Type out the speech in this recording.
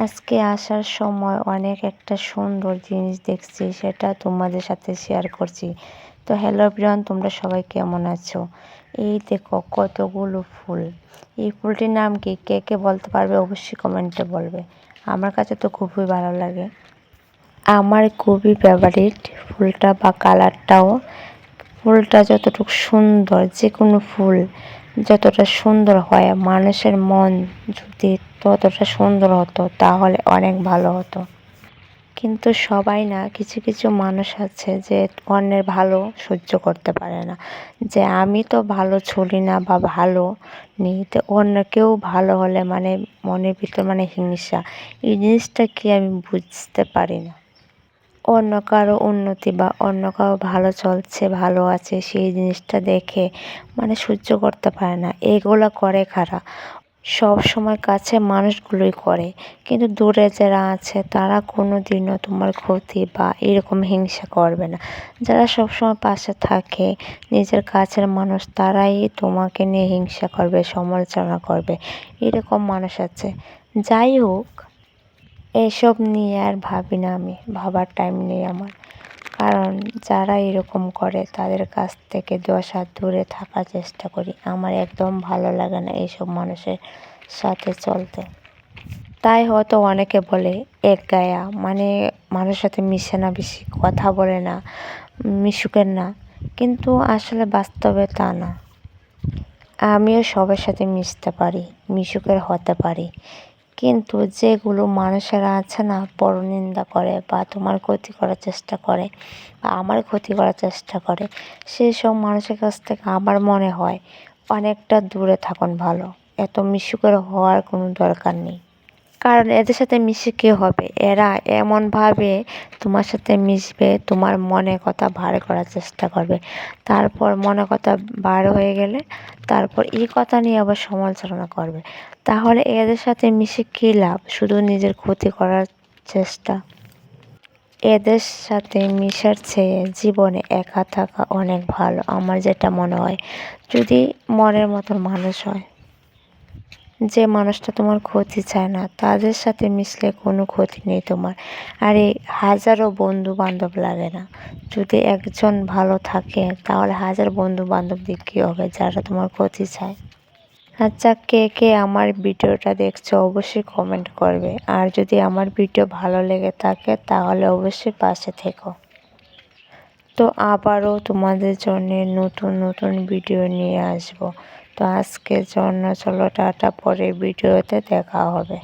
আজকে আসার সময় অনেক একটা সুন্দর জিনিস দেখছি, সেটা তোমাদের সাথে শেয়ার করছি। তো হ্যালো এভরিওয়ান, তোমরা সবাই কেমন আছো? এই দেখো কতগুলো ফুল। এই ফুলটির নাম কি? কে কে বলতে পারবে অবশ্যই কমেন্টে বলবে। আমার কাছে তো খুবই ভালো লাগে, আমার খুবই ফেভারিট ফুলটা বা কালারটাও। ফুলটা যতটুকু সুন্দর, যে কোনো ফুল যতটা সুন্দর হয়, মানুষের মন যদি ততটা সুন্দর হতো তাহলে অনেক ভালো হতো। কিন্তু সবাই না, কিছু কিছু মানুষ আছে যে অন্যের ভালো সহ্য করতে পারে না, যে আমি তো ভালো চলি না বা ভালো নেই, তো অন্য কেউ ভালো হলে মানে মনের ভিতর মানে হিংসা। এই জিনিসটা কি আমি বুঝতে পারি না। অন্য কারো উন্নতি বা অন্য কারো ভালো চলছে, ভালো আছে, সেই জিনিসটা দেখে মানে সহ্য করতে পারে না। এগুলো করে কারা? সব সময় কাছে মানুষগুলোই করে, কিন্তু দূরে যারা আছে তারা কোনো দিনও তোমার ক্ষতি বা এরকম হিংসা করবে না। যারা সবসময় পাশে থাকে, নিজের কাছের মানুষ, তারাই তোমাকে নিয়ে হিংসা করবে, সমালোচনা করবে। এরকম মানুষ আছে। যাই হোক, এসব নিয়ে আর ভাবি না, আমি ভাবার টাইম নেই আমার। কারণ যারা এরকম করে তাদের কাছ থেকে 10 হাত দূরে থাকার চেষ্টা করি। আমার একদম ভালো লাগে না এইসব মানুষের সাথে চলতে। তাই হয়তো অনেকে বলে একগায়া, মানে মানুষের সাথে মিশে না, বেশি কথা বলে না, মিশুকের না। কিন্তু আসলে বাস্তবে তা না। আমিও সবার সাথে মিশতে পারি, মিশুকের হতে পারি। কিন্তু যেগুলো মানুষেরা আছে না, পরনিন্দা করে বা তোমার ক্ষতি করার চেষ্টা করে বা আমার ক্ষতি করার চেষ্টা করে, সেই সব মানুষের কাছ থেকে আমার মনে হয় অনেকটা দূরে থাকুন ভালো। এত মিশুকের হওয়ার কোনো দরকার নেই। কারণ এদের সাথে মিশে কী হবে? এরা এমনভাবে তোমার সাথে মিশবে, তোমার মনে কথা বার করার চেষ্টা করবে। তারপর মনে কথা বার হয়ে গেলে তারপর এই কথা নিয়ে আবার সমালোচনা করবে। তাহলে এদের সাথে মিশে কী লাভ? শুধু নিজের ক্ষতি করার চেষ্টা। এদের সাথে মিশার চেয়ে জীবনে একা থাকা অনেক ভালো, আমার যেটা মনে হয়। যদি মনের মতন মানুষ হয়, যে মানুষটা তোমার ক্ষতি চায় না, তাদের সাথে মিশলে কোনো ক্ষতি নেই তোমার। আর এই হাজারো বন্ধু বান্ধব লাগে না। যদি একজন ভালো থাকে তাহলে হাজার বন্ধু বান্ধব দিয়ে কী হবে, যারা তোমার ক্ষতি চায়। আচ্ছা, কে কে আমার ভিডিওটা দেখছো অবশ্যই কমেন্ট করবে। আর যদি আমার ভিডিও ভালো লেগে থাকে তাহলে অবশ্যই পাশে থেকো। তো আবারও তোমাদের জন্য নতুন নতুন ভিডিও নিয়ে আসবো। তো আজকের জন্য চলো টাটা, পরের ভিডিওতে দেখা হবে।